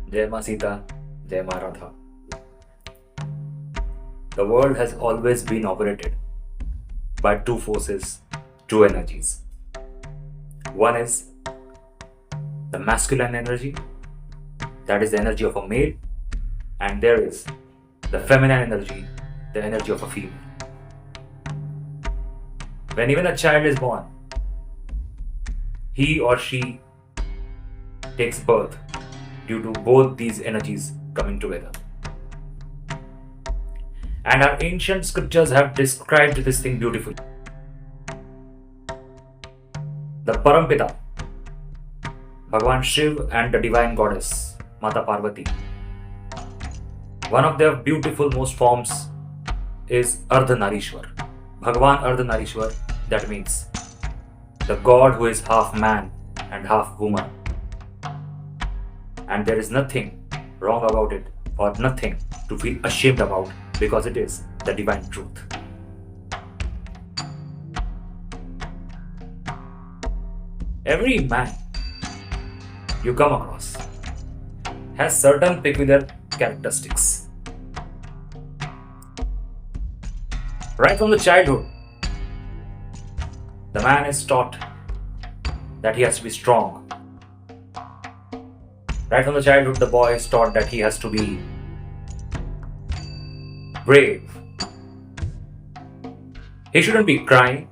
Jai Ma Sita, Jai Ma Radha. The world has always been operated by two forces, two energies. One is the masculine energy, that is the energy of a male, and there is the feminine energy, the energy of a female. When even a child is born, he or she takes birth due to both these energies coming together. And our ancient scriptures have described this thing beautifully. The Parampita, Bhagwan Shiva and the divine goddess, Mata Parvati. One of their beautiful most forms is Ardhanarishvara. Bhagwan Ardhanarishvara, that means the God who is half man and half woman. And there is nothing wrong about it or nothing to feel ashamed about because it is the divine truth. Every man you come across has certain peculiar characteristics. Right from the childhood, the man is taught that he has to be strong. Right from the childhood, the boy is taught that he has to be brave. He shouldn't be crying.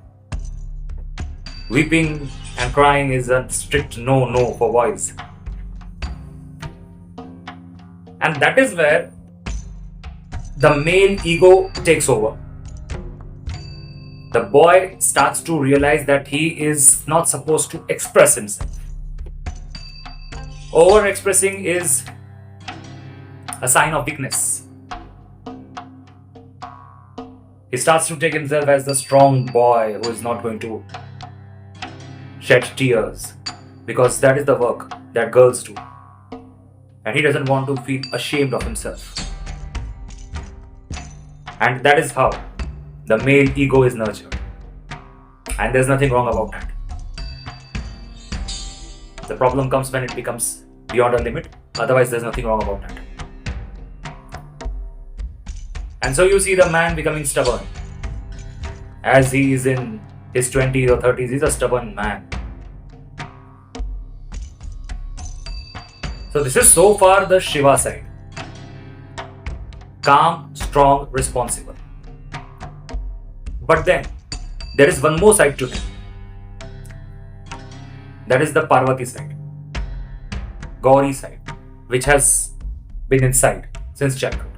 Weeping and crying is a strict no for boys. And that is where the male ego takes over. The boy starts to realize that he is not supposed to express himself. Over-expressing is a sign of weakness. He starts to take himself as the strong boy who is not going to shed tears, because that is the work that girls do. And he doesn't want to feel ashamed of himself. And that is how the male ego is nurtured. And there's nothing wrong about that. The problem comes when it becomes beyond a limit. Otherwise, there's nothing wrong about that. And so you see the man becoming stubborn. As he is in his 20s or 30s, he's a stubborn man. So this is so far the Shiva side. Calm, strong, responsible. But then, there is one more side to him. That is the Parvati side, Gauri side, which has been inside since childhood.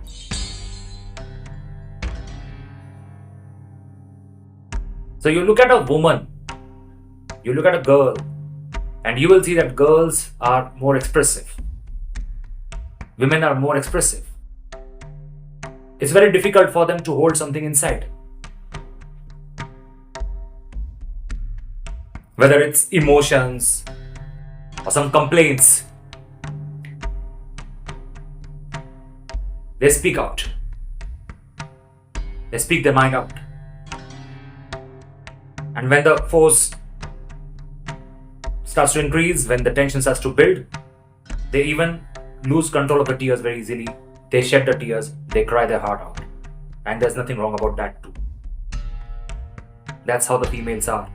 So you look at a woman, you look at a girl, and you will see that girls are more expressive. Women are more expressive. It's very difficult for them to hold something inside. Whether it's emotions or some complaints, they speak out. They speak their mind out. And when the force starts to increase, when the tension starts to build, they even lose control of the tears very easily. They shed the tears, they cry their heart out. And there's nothing wrong about that too. That's how the females are.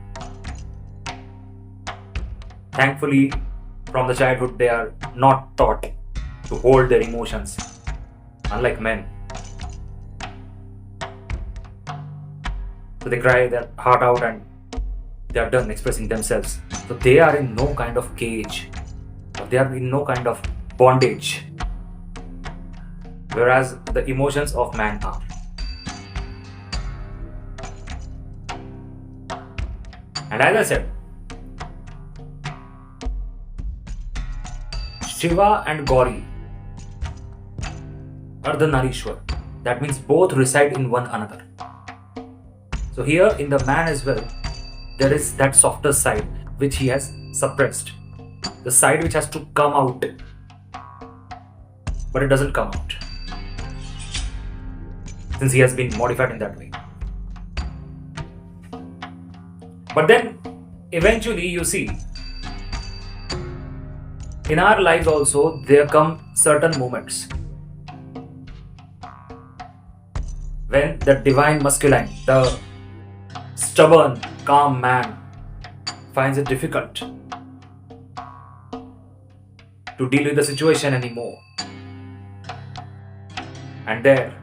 Thankfully, from the childhood, they are not taught to hold their emotions, unlike men. So they cry their heart out and they are done expressing themselves. So they are in no kind of cage, or they are in no kind of bondage, whereas the emotions of man are. And as I said, Shiva and Gauri, Ardhanarishvara, that means both reside in one another. So here in the man as well, there is that softer side which he has suppressed. The side which has to come out, but it doesn't come out, since he has been modified in that way. But then eventually you see In our lives also, there come certain moments when the divine masculine, the stubborn, calm man, finds it difficult to deal with the situation anymore. And there,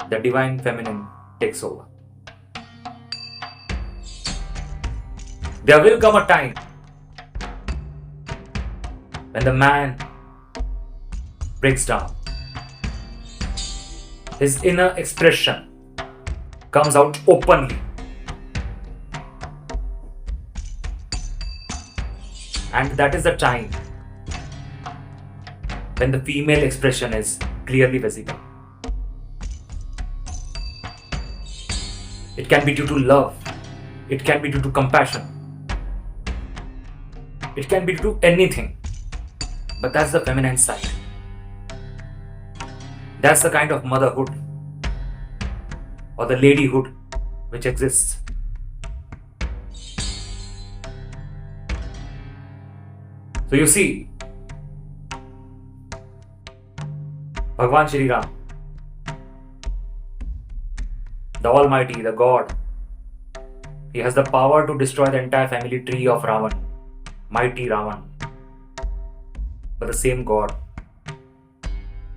the divine feminine takes over. There will come a time when the man breaks down. His inner expression comes out openly. And that is the time when the female expression is clearly visible. It can be due to love. It can be due to compassion. It can be due to anything. But that's the feminine side. That's the kind of motherhood or the ladyhood which exists. So you see, Bhagwan Shri Ram, the Almighty, the God, he has the power to destroy the entire family tree of Ravan, mighty Ravan. But the same God,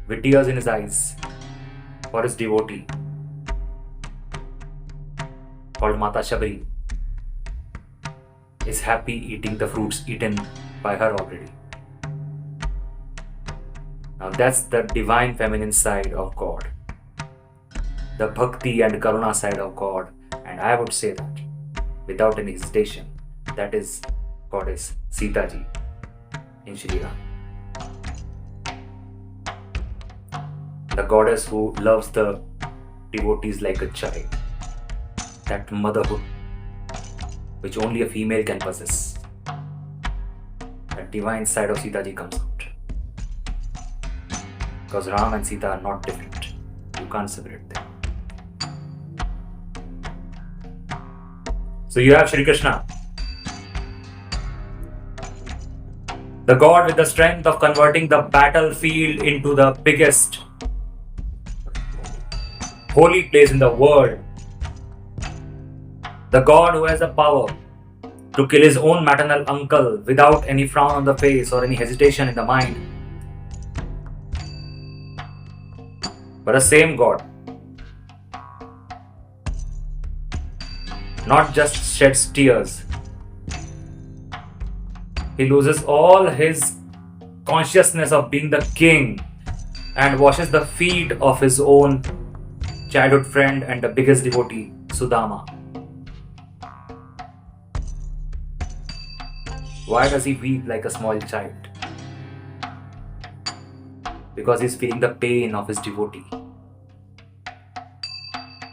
with tears in his eyes for his devotee, called Mata Shabri, is happy eating the fruits eaten by her already. Now that's the divine feminine side of God, the bhakti and karuna side of God, and I would say that without any hesitation, that is Goddess Sita Ji in Shri Ram. The goddess who loves the devotees like a child. That motherhood which only a female can possess. That divine side of Sita Ji comes out. Because Ram and Sita are not different. You can't separate them. So you have Shri Krishna, the God with the strength of converting the battlefield into the biggest holy place in the world. The God who has the power to kill his own maternal uncle without any frown on the face or any hesitation in the mind. But the same God not just sheds tears, he loses all his consciousness of being the king and washes the feet of his own childhood friend and the biggest devotee, Sudama. Why does he weep like a small child? Because he's feeling the pain of his devotee.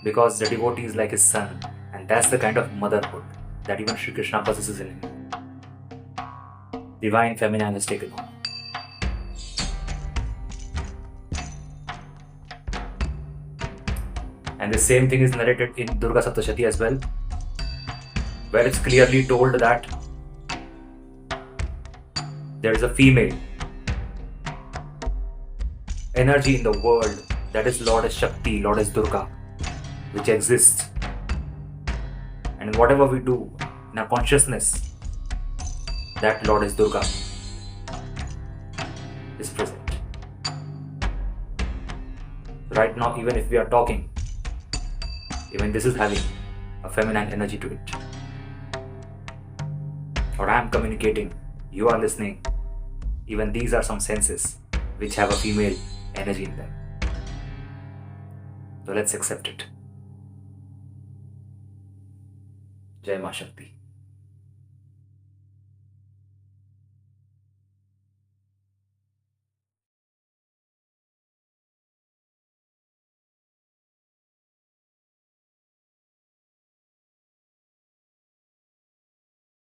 Because the devotee is like his son, and that's the kind of motherhood that even Shri Krishna possesses in him. Divine feminine has taken on. And the same thing is narrated in Durga Saptashati as well, where it's clearly told that there is a female energy in the world that is Lord Shakti, Lord Durga, which exists. And whatever we do in our consciousness, that Lord Durga is present. Right now, even if we are talking, even this is having a feminine energy to it. Or I am communicating, you are listening. Even these are some senses which have a female energy in them. So let's accept it. Jai Ma Shakti.